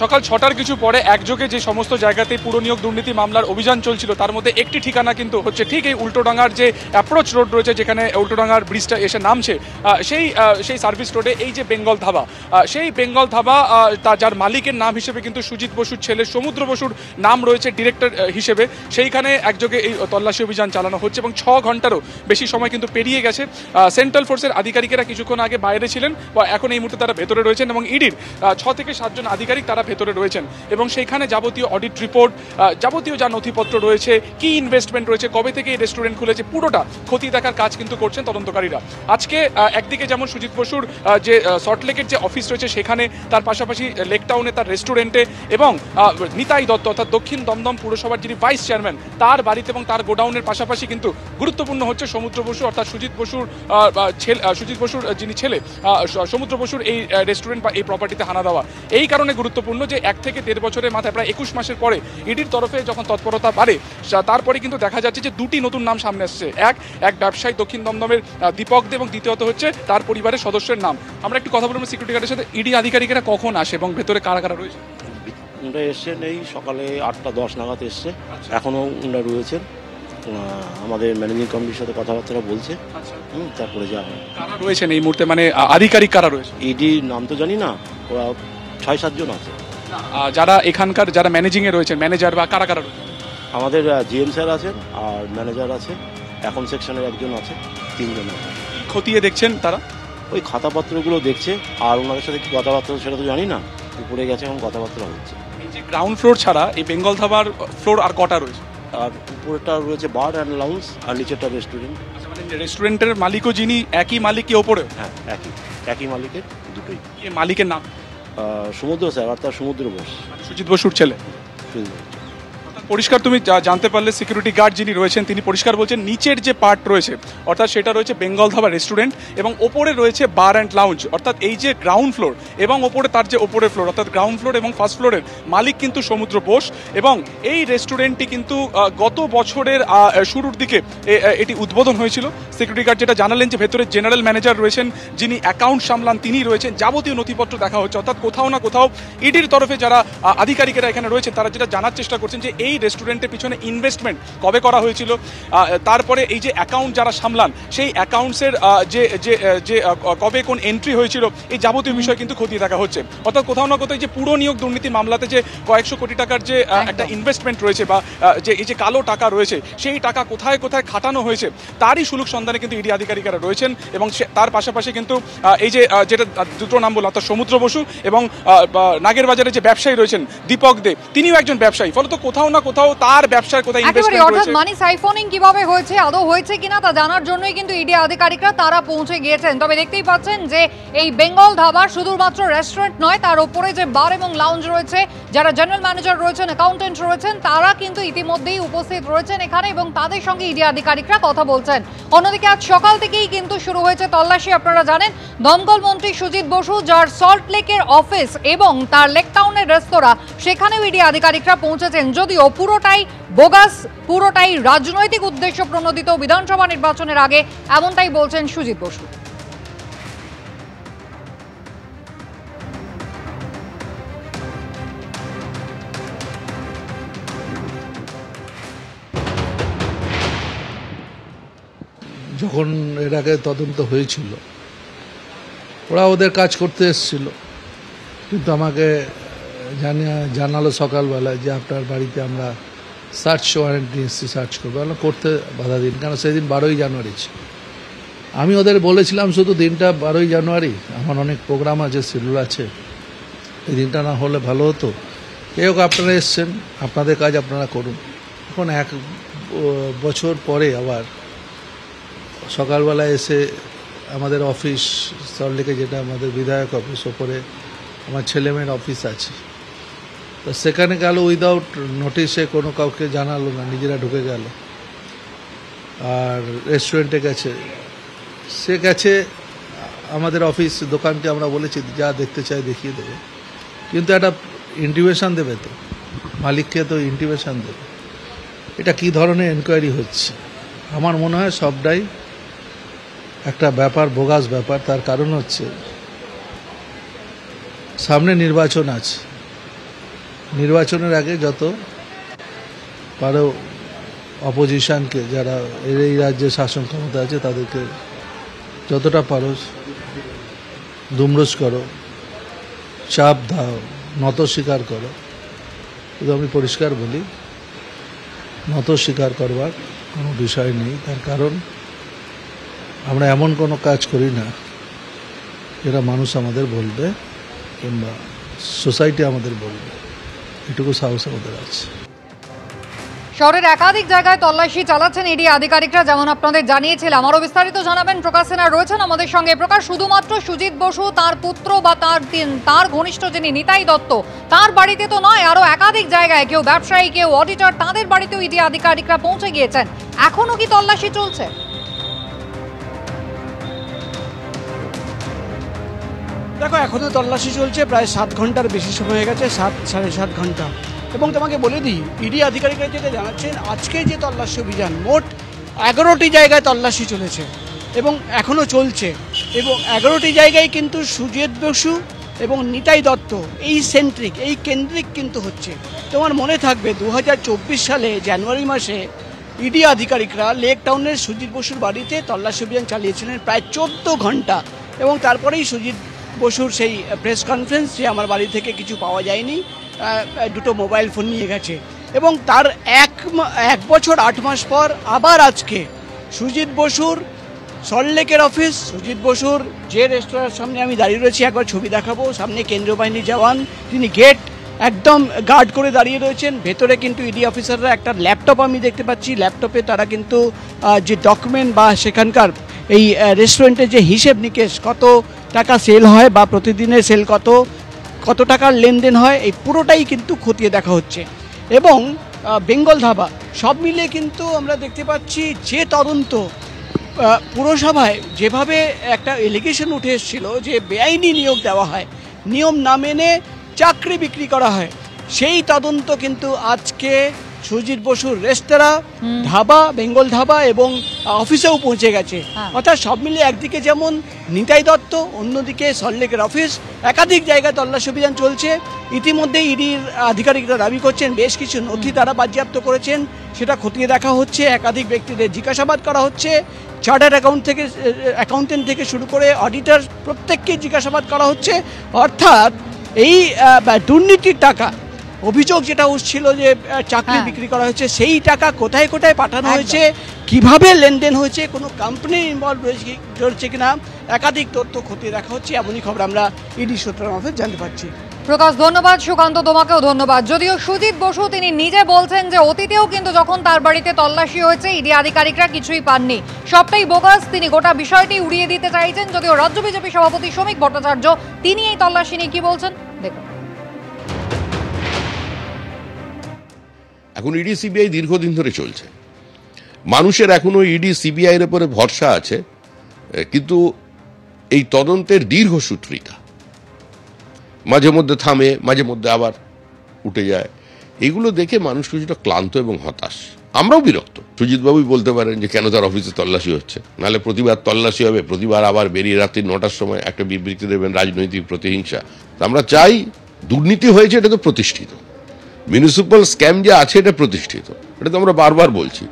সকাল 6টার কিছু পরে একযোগে যে সমস্ত জায়গাতে পুর নিয়োগ দুর্নীতি মামলার অভিযান চলছিল তার মধ্যে একটি ঠিকানা কিন্তু হচ্ছে ঠিক এই উল্টোডাঙ্গার যে অ্যাপ্রোচ রোড রয়েছে, যেখানে উল্টোডাঙ্গার ব্রিজটা এসে নামছে, সেই সার্ভিস রোডে এই যে বেঙ্গল ধাবা, সেই বেঙ্গল ধাবা যার মালিকের নাম হিসেবে কিন্তু সুজিত বসুর ছেলে সমুদ্র বসুর নাম রয়েছে ডিরেক্টর হিসেবে, সেইখানে একযোগে এই তল্লাশি অভিযান চালানো হচ্ছে এবং 6 ঘন্টারও বেশি সময় কিন্তু পেরিয়ে গেছে। সেন্ট্রাল ফোর্সের আধিকারিকেরা কিছুক্ষণ আগে বাইরে ছিলেন বা এখন এই মুহূর্তে তারা ভেতরে রয়েছেন এবং ইডির 6 থেকে 7 জন আধিকারিক তারা ভেতরে রয়েছেন এবং সেইখানে যাবতীয় অডিট রিপোর্ট, যাবতীয় যা নথিপত্র রয়েছে, কি ইনভেস্টমেন্ট রয়েছে, কবে থেকে এই রেস্টুরেন্ট খুলেছে, পুরোটা খতিয়ে দেখার কাজ কিন্তু করছেন তদন্তকারীরা। আজকে একদিকে যেমন সুজিত বসুর যে সল্টলেকের যে অফিস রয়েছে সেখানে, তার পাশাপাশি লেক টাউনে তার রেস্টুরেন্টে এবং নিতাই দত্ত অর্থাৎ দক্ষিণ দমদম পুরসভার যিনি ভাইস চেয়ারম্যান তার বাড়িতে এবং তার গোডাউনের পাশাপাশি কিন্তু গুরুত্বপূর্ণ হচ্ছে সমুদ্র বসু অর্থাৎ সুজিত বসুর যিনি ছেলে সমুদ্র বসুর এই রেস্টুরেন্ট বা এই প্রপার্টিতে হানা দেওয়া। এই কারণে গুরুত্বপূর্ণ যে 1 থেকে 1.5 বছরের মাথায় প্রায় 21 মাসের পরে ইডির তরফে যখন তৎপরতা বাড়ে, তারপরে কিন্তু দেখা যাচ্ছে যে 2টি নতুন নাম সামনে আসছে। এক ব্যবসায়ী দক্ষিণ দমদমের দীপক দে এবং দ্বিতীয়ত হচ্ছে তার পরিবারের সদস্যের নাম। আমরা একটু কথা বলবো সিকিউরিটি গার্ডের সাথে। ইডি আধিকারিকেরা কখন আসে এবং ভেতরে কারা কারা রয়েছে? এসছেন এই সকালে 8টা 10 নাগাদ এসছে, এখনও উনারা রয়েছেন। আমাদের ম্যানেজিং কমিটির সাথে কথাবার্তা বলছে, তারপরে যা হয়। কারা রয়েছেন এই মুহূর্তে, মানে আধিকারিক কারা রয়েছে? ইডির নাম তো জানি না, ওরা 6-7 জন আছে। যারা এখানকার যারা ম্যানেজিংয়ে রয়েছেন, ম্যানেজার বা কারা কারা রয়েছে? আমাদের জিএম স্যার আছেন আর ম্যানেজার আছে, এখন সেকশনের একজন আছে, 3 জন আছে। খতিয়ে দেখছেন তারা? ওই খাতাপত্রগুলো দেখছে, আর ওনাদের সাথে কি কথাবার্তা সেটা তো জানি না, উপরে গেছে এখন কথাবার্তা হচ্ছে। এই যে গ্রাউন্ড ফ্লোর ছাড়া এই বেঙ্গল ধাবার ফ্লোর আর কটা রয়েছে? আর উপরেটা রয়েছে বার অ্যান্ড লাউঞ্জ, আর নিচেরটা রেস্টুরেন্ট। মানে রেস্টুরেন্টের মালিকও যিনি একই মালিক কি ওপরে? হ্যাঁ, একই মালিকের দুটোই। এই মালিকের নাম? সমুদ্র স্যার আর তার সমুদ্র বোস, সুজিত বসুর ছেলে। পরিষ্কার তুমি জানতে পারলে সিকিউরিটি গার্ড যিনি রয়েছেন তিনি পরিষ্কার বলছেন নিচের যে পার্ট রয়েছে অর্থাৎ সেটা রয়েছে বেঙ্গল ধাবা রেস্টুরেন্ট এবং ওপরে রয়েছে বার অ্যান্ড লাউঞ্জ, অর্থাৎ এই যে গ্রাউন্ড ফ্লোর এবং ওপরে তার যে ওপরের ফ্লোর অর্থাৎ গ্রাউন্ড ফ্লোর এবং ফার্স্ট ফ্লোরের মালিক কিন্তু সমুদ্র বোস। এবং এই রেস্টুরেন্টটি কিন্তু গত বছরের শুরুর দিকে এটি উদ্বোধন হয়েছিল। সিকিউরিটি গার্ড যেটা জানালেন যে ভেতরে জেনারেল ম্যানেজার রয়েছেন, যিনি অ্যাকাউন্ট সামলান তিনি রয়েছেন, যাবতীয় নথিপত্র দেখা হচ্ছে। অর্থাৎ কোথাও না কোথাও ইডির তরফে যারা আধিকারিকেরা এখানে রয়েছেন তারা যেটা জানার চেষ্টা করছেন যে এই রেস্টুরেন্টের পিছনে ইনভেস্টমেন্ট কবে করা হয়েছিল, তারপরে এই যে অ্যাকাউন্ট যারা সামলান সেই অ্যাকাউন্টসের যে কবে কোন এন্ট্রি হয়েছিল, এই যাবতীয় বিষয় কিন্তু খতিয়ে দেখা হচ্ছে। অর্থাৎ কোথাও না কোথাও যে পুরো নিয়োগ দুর্নীতি মামলাতে যে কয়েকশো কোটি টাকার যে একটা ইনভেস্টমেন্ট রয়েছে বা যে এই যে কালো টাকা রয়েছে সেই টাকা কোথায় কোথায় খাটানো হয়েছে তারই সুলুক সন্ধানে কিন্তু ইডি আধিকারিকেরা রয়েছেন। এবং তার পাশাপাশি কিন্তু এই যে যেটা দুটো নাম বললাম অর্থাৎ সমুদ্র বসু এবং নাগের বাজারে যে ব্যবসায়ী রয়েছেন দীপক দে, তিনিও একজন ব্যবসায়ী। ফলত কোথাও না কোথাও তার ব্যবসার কোথায় ইনভেস্টমেন্ট রয়েছে। অর্থাৎ মানি সাইফনিং কিভাবে হয়েছে, আদৌ হয়েছে কিনা তা জানার জন্যই কিন্তু ইডি আধিকারিকরা তারা পৌঁছে গিয়েছেন। তবে দেখতেই পাচ্ছেন যে এই বেঙ্গল ধাবার শুধুমাত্র রেস্টুরেন্ট নয়, তার উপরে যে বার এবং লাউঞ্জ রয়েছে, যারা জেনারেল ম্যানেজার রয়েছেন, অ্যাকাউন্টেন্ট রয়েছেন, তারা কিন্তু ইতিমধ্যেই উপস্থিত রয়েছেন এখানে এবং তাদের সঙ্গে ইডি আধিকারিকরা কথা বলছেন। অন্যদিকে আজ সকাল থেকেই কিন্তু শুরু হয়েছে তল্লাশি। আপনারা জানেন দমকল মন্ত্রী সুজিত বসু যার সল্ট লেকের অফিস এবং তার লেক টাউনের রেস্তোরাঁ, সেখানেও ইডি আধিকারিকরা পৌঁছেছেন। যদিও পুরোটাই বোগাস, পুরোটাই রাজনৈতিক উদ্দেশ্য প্রণোদিত বিধানসভা নির্বাচনের আগে, এমনটাই বলছেন সুজিত বসু। যখন এর আগে তদন্ত হয়েছিল ওরা ওদের কাজ করতে এসেছিল, কিন্তু আমাকে জানালো সকালবেলা যে আপনার বাড়িতে আমরা সার্চ ওয়ারেন্ট নিয়ে এসেছি, সার্চ করবো। আমরা করতে বাধা দিন, কেন সেদিন 12ই জানুয়ারি ছিল। আমি ওদের বলেছিলাম শুধু দিনটা 12ই জানুয়ারি, আমার অনেক প্রোগ্রাম আছে, শিডিউল আছে, এই দিনটা না হলে ভালো হতো। এই হোক, আপনারা এসছেন, আপনাদের কাজ আপনারা করুন। এখন 1 বছর পরে আবার সকালবেলা এসে আমাদের অফিস সল্টলেকে, যেটা আমাদের বিধায়ক অফিস, ওপরে আমার ছেলেমেয়ের অফিস আছে, তো সেখানে গেল উইদাউট নোটিশে, কোনো কাউকে জানালো না, নিজেরা ঢুকে গেল। আর রেস্টুরেন্টে সে গেছে আমাদের অফিস দোকানকে আমরা বলেছি যা দেখতে চাই দেখিয়ে দেবে, কিন্তু একটা ইন্টিমেশন দেবে, তো মালিককে তো ইন্টিমেশন দেবে। এটা কি ধরনের এনকোয়ারি হচ্ছে? আমার মনে হয় সবটাই একটা ব্যাপার, বোগাস ব্যাপার। তার কারণ হচ্ছে সামনে নির্বাচন আছে, নির্বাচনের আগে যত পারো অপোজিশনকে, যারা এই রাজ্যে শাসন ক্ষমতা আছে, তাদেরকে যতটা পারো দুমড়োজ করো, চাপ দাও, নত স্বীকার করো। কিন্তু আমি পরিষ্কার বলি, নত স্বীকার করবার কোনো বিষয় নেই। তার কারণ আমরা এমন কোনো কাজ করি না যেটা মানুষ আমাদের বলবে কিংবা সোসাইটি আমাদের বলবে, এটুকু সাহস আমাদের আছে। শহরের একাধিক জায়গায় তল্লাশি চালাচ্ছেন ইডি আধিকারিকরা, যেমন আপনাদের জানিয়েছিলাম। আরও বিস্তারিত জানাবেন প্রকাশ সিনহা রয়েছেন আমাদের সঙ্গে। প্রকাশ, শুধুমাত্র সুজিত বসু, তার পুত্র বা তার ঘনিষ্ঠ যিনি নিতাই দত্ত, তার বাড়িতে তো নয়, আরও একাধিক জায়গায় কেউ ব্যবসায়ী, কেউ অডিটর, তাদের বাড়িতেও ইডি আধিকারিকরা পৌঁছে গিয়েছেন। এখনো কি তল্লাশি চলছে? দেখো, এখনও তল্লাশি চলছে, প্রায় 7 ঘন্টার বেশি সময় হয়ে গেছে, 7-7.5 ঘন্টা। এবং তোমাকে বলে দিই, ইডি আধিকারিকরা যেটা জানাচ্ছেন, আজকে যে তল্লাশি অভিযান, মোট 11টি জায়গায় তল্লাশি চলেছে এবং এখনও চলছে। এবং 11টি জায়গায় কিন্তু সুজিত বসু এবং নিতাই দত্ত এই কেন্দ্রিক কিন্তু হচ্ছে। তোমার মনে থাকবে 2024 সালে জানুয়ারি মাসে ইডি আধিকারিকরা লেক টাউনের সুজিত বসুর বাড়িতে তল্লাশি অভিযান চালিয়েছিলেন প্রায় 14 ঘন্টা। এবং তারপরেই সুজিত বসুর সেই প্রেস কনফারেন্স, যে আমার বাড়ি থেকে কিছু পাওয়া যায়নি, 2টো মোবাইল ফোন নিয়ে গেছে। এবং তার 1 বছর 8 মাস পর আবার আজকে সুজিত বসুর সল্টলেকের অফিস, সুজিত বসুর যে রেস্তোরাঁর সামনে আমি দাঁড়িয়ে রয়েছি, একবার ছবি দেখাবো, সামনে কেন্দ্রীয় বাহিনীর জওয়ান, তিনি গেট একদম গার্ড করে দাঁড়িয়ে রয়েছেন। ভেতরে কিন্তু ইডি অফিসাররা একটা ল্যাপটপ আমি দেখতে পাচ্ছি, ল্যাপটপে তারা কিন্তু যে ডকুমেন্ট বা সেখানকার এই রেস্টুরেন্টের যে হিসেব নিকেশ, কত টাকা সেল হয় বা প্রতিদিনের সেল কত টাকার লেনদেন হয়, এই পুরোটাই কিন্তু খতিয়ে দেখা হচ্ছে। এবং বেঙ্গল ধাবা, সব মিলিয়ে কিন্তু আমরা দেখতে পাচ্ছি যে তদন্ত পুরসভায় যেভাবে একটা এলিগেশন উঠে এসেছিল যে বেআইনি নিয়োগ দেওয়া হয়, নিয়ম না মেনে চাকরি বিক্রি করা হয়, সেই তদন্ত কিন্তু আজকে সুজিত বসুর রেস্তোরাঁ, ধাবা, বেঙ্গল ধাবা এবং অফিসেও পৌঁছে গেছে। অর্থাৎ সব মিলিয়ে একদিকে যেমন নিতাই দত্ত, অন্যদিকে সল্টলেকের অফিস, একাধিক জায়গায় তল্লাশি অভিযান চলছে। ইতিমধ্যে ইডির আধিকারিকরা দাবি করছেন বেশ কিছু নথি তারা বাজেয়াপ্ত করেছেন, সেটা খতিয়ে দেখা হচ্ছে। একাধিক ব্যক্তিদের জিজ্ঞাসাবাদ করা হচ্ছে, চার্টার্ড অ্যাকাউন্টেন্ট থেকে শুরু করে অডিটর, প্রত্যেককে জিজ্ঞাসাবাদ করা হচ্ছে। অর্থাৎ এই দুর্নীতির টাকা, অভিযোগ যেটা উঠছিল যে চাকরি বিক্রি করা হয়েছে, সেই টাকা কোথায় কোথায় পাঠানো হয়েছে, কিভাবে লেনদেন হয়েছে, কোনো কোম্পানি ইনভলভ রয়েছে কিনা, একাধিক তথ্য খতিয়ে দেখা হচ্ছে। এমনই খবর আমরা ইডি সূত্রের মারফত জানতে পারছি। প্রকাশ, ধন্যবাদ। সুকান্ত, তোমাকেও ধন্যবাদ। যদিও সুজিত বসু তিনি নিজে বলছেন যে অতীতেও কিন্তু যখন তার বাড়িতে তল্লাশি হয়েছে ইডি আধিকারিকরা কিছুই পাননি, সবটাই বোগাস। তিনি গোটা বিষয়টি উড়িয়ে দিতে চাইছেন। যদিও রাজ্য বিজেপি সভাপতি শ্রমিক ভট্টাচার্য তিনি এই তল্লাশি নিয়ে কি বলছেন দেখুন। এখন ইডি সিবিআই দীর্ঘদিন ধরে চলছে, মানুষের এখনো ইডি সিবিআই এর উপরে ভরসা আছে, কিন্তু এই তদন্তের দীর্ঘসূত্রিতা মাঝে মধ্যে থামে, মাঝে মধ্যে আবার উঠে যায়, এগুলো দেখে মানুষ কিছুটা ক্লান্ত এবং হতাশ। আমরাও বিরক্ত। সুজিতবাবুই বলতে পারেন যে কেন তার অফিসে তল্লাশি হচ্ছে, নাহলে প্রতিবার তল্লাশি হবে, প্রতিবার আবার বেরিয়ে রাত্রি 9টার সময় একটা বিবৃতি দেবেন রাজনৈতিক প্রতিহিংসা। আমরা চাই, দুর্নীতি হয়েছে এটা তো প্রতিষ্ঠিত, মিউনিসিপ্যাল স্ক্যাম যে আছে এটা প্রতিষ্ঠিত, এটা তো আমরা বারবার বলছি।